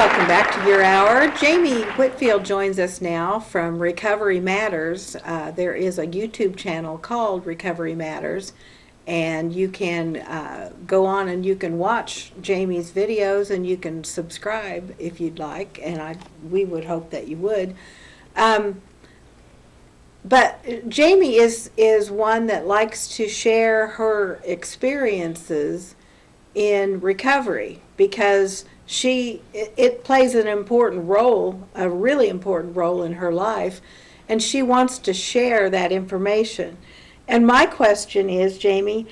Welcome back to your hour. Jamie Whitfield joins us now from Recovery Matters. There is a YouTube channel called Recovery Matters, and you can go on and you can watch Jamie's videos, and you can subscribe if you'd like, and we would hope that you would. But Jamie is one that likes to share her experiences in recovery because it plays an important role, a really important role in her life, and she wants to share that information. And my question is, Jamie,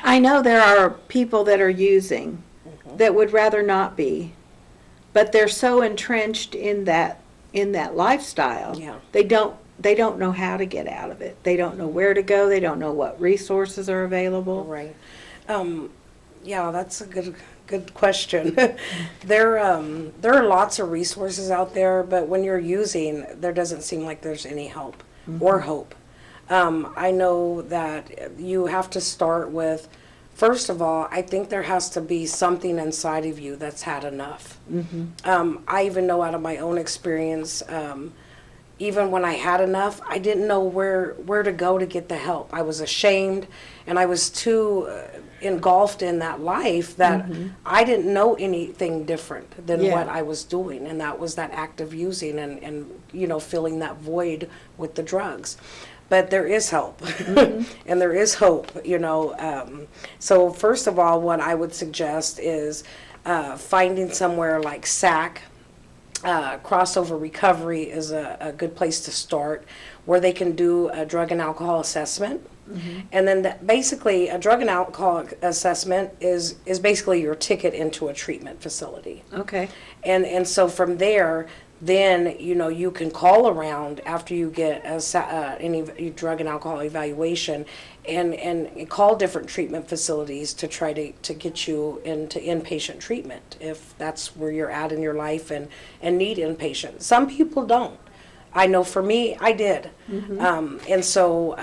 I know there are people that are using that would rather not be, but they're so entrenched in that lifestyle. Yeah. They don't know how to get out of it. They don't know where to go. They don't know what resources are available. Right. Yeah, that's a good question. There are lots of resources out there, but when you're using, there doesn't seem like there's any help or hope. I know that you have to start with, first of all, I think there has to be something inside of you that's had enough. I even know out of my own experience, even when I had enough, I didn't know where to go to get the help. I was ashamed, and I was too engulfed in that life that I didn't know anything different than what I was doing, and that was that act of using and filling that void with the drugs. But there is help, and there is hope, So first of all, what I would suggest is finding somewhere like SAC. Crossover Recovery is a good place to start, where they can do a drug and alcohol assessment. And then basically a drug and alcohol assessment is basically your ticket into a treatment facility. Okay. And so from there, then you can call around after you get any drug and alcohol evaluation, and call different treatment facilities to try to get you into inpatient treatment if that's where you're at in your life and need inpatient. Some people don't. I know for me, I did. And so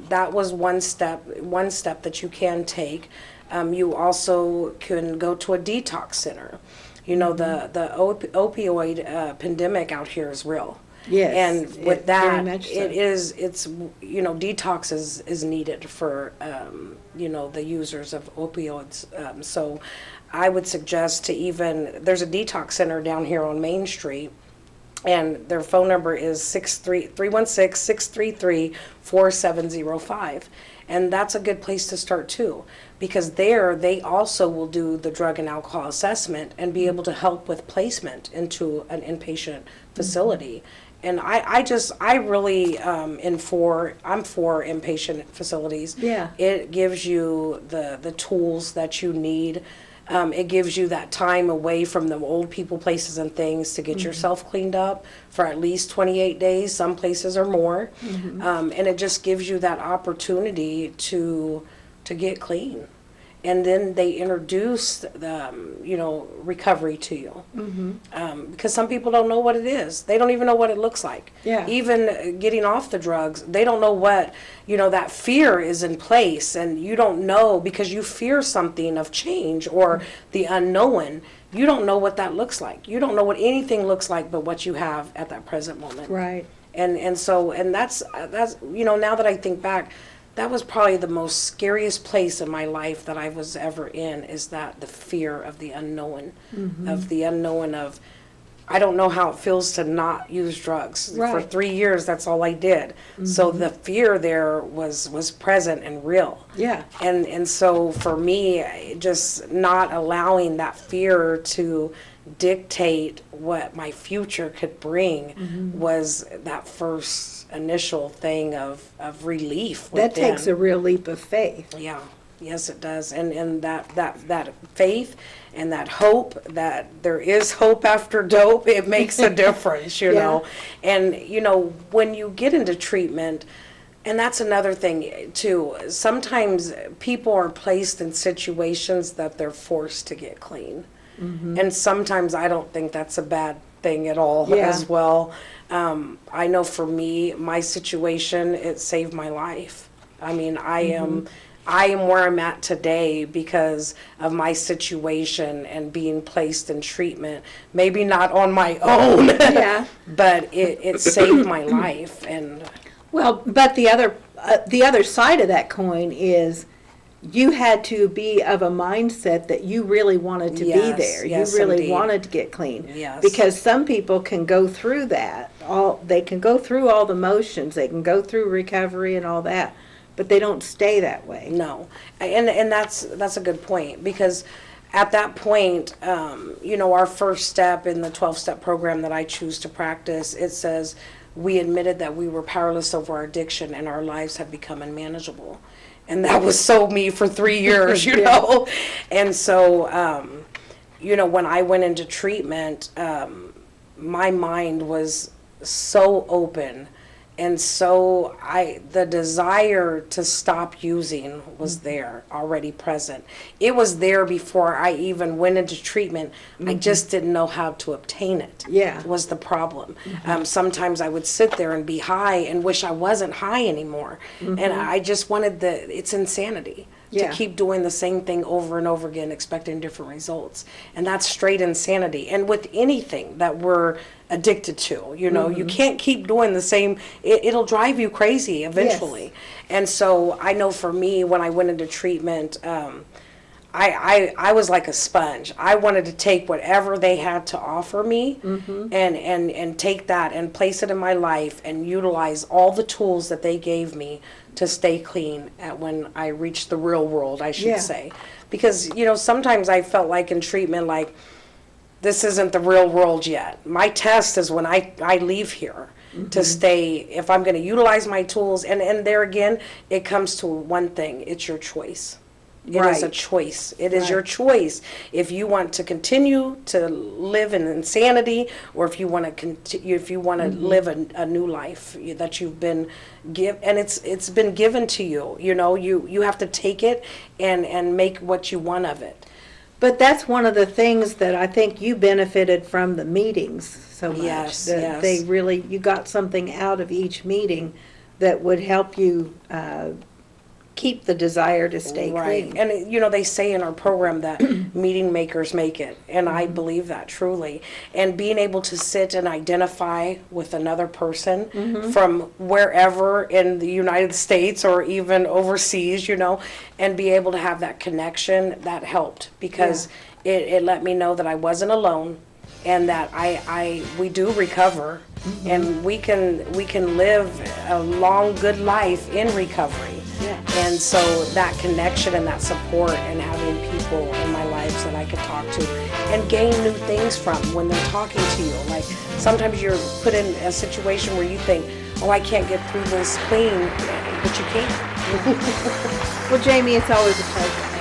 that was one step that you can take. You also can go to a detox center. The opioid pandemic out here is real. Yes. And with very that, much so. it's detox is needed for, the users of opioids. So I would suggest there's a detox center down here on Main Street, and their phone number is 316-633-4705. And that's a good place to start too, because there they also will do the drug and alcohol assessment and be able to help with placement into an inpatient facility. And I'm for inpatient facilities. Yeah. It gives you the tools that you need. It gives you that time away from the old people places and things to get yourself cleaned up for at least 28 days. Some places are more. And it just gives you that opportunity to get clean. And then they introduce recovery to you. Because some people don't know what it is. They don't even know what it looks like. Yeah. Even getting off the drugs, they don't know what, that fear is in place, and you don't know because you fear something of change or the unknown. You don't know what that looks like. You don't know what anything looks like but what you have at that present moment. Right. And that's now that I think back, that was probably the most scariest place in my life that I was ever in, is that the fear of the unknown, of I don't know how it feels to not use drugs. Right. For 3 years, that's all I did. So the fear there was present and real. Yeah. And so for me, just not allowing that fear to dictate what my future could bring was that first initial thing of relief within. That takes a real leap of faith. Yeah, yes it does. And that faith and that hope that there is hope after dope, it makes a difference, you know. And when you get into treatment, and that's another thing too, sometimes people are placed in situations that they're forced to get clean. And sometimes I don't think that's a bad thing at all as well. I know for me, my situation, it saved my life. I mean, I am I am where I'm at today because of my situation and being placed in treatment. Maybe not on my own, Yeah. but it saved my life. And Well, but the other side of that coin is you had to be of a mindset that you really wanted to be Yes, there. yes, You really indeed. wanted to get clean. Yes. Because some people can go through that. They can go through all the motions. They can go through recovery and all that, but they don't stay that way. no, and that's a good point, because at that point, our first step in the 12-step program that I choose to practice, it says we admitted that we were powerless over our addiction and our lives have become unmanageable. And that was so me for 3 years, you Yeah. know? And so, when I went into treatment, my mind was so open. And so the desire to stop using was there, already present. It was there before I even went into treatment. I just didn't know how to obtain it. Yeah. Was the problem. Sometimes I would sit there and be high and wish I wasn't high anymore. And I just wanted it's insanity. Yeah. To keep doing the same thing over and over again, expecting different results. And that's straight insanity. And with anything that we're addicted to, you can't keep doing the same. It'll drive you crazy eventually. And so I know for me, when I went into treatment, I was like a sponge. I wanted to take whatever they had to offer me and take that and place it in my life and utilize all the tools that they gave me to stay clean when I reached the real world, I should Yeah. say. Because, sometimes I felt like in treatment, like, this isn't the real world yet. My test is when I leave here to stay, if I'm going to utilize my tools. And there again, it comes to one thing. It's your choice. It is a Right. choice. It is Right. your choice. If you want to continue to live in insanity, or if you want to live a new life that you've been and it's been given to you. You have to take it and make what you want of it. But that's one of the things that I think you benefited from the meetings so much. Yes, That yes. they really, you got something out of each meeting that would help you keep the desire to stay Right. clean. And, they say in our program that meeting makers make it. And I believe that truly. And being able to sit and identify with another person from wherever in the United States or even overseas, and be able to have that connection, that helped, because it let me know that I wasn't alone and that we do recover and we can live a long, good life in recovery. Yeah. And so that connection and that support and having people in my lives that I could talk to and gain new things from when they're talking to you. Like, sometimes you're put in a situation where you think, oh, I can't get through this clean, but you can. Well, Jamie, it's always a pleasure.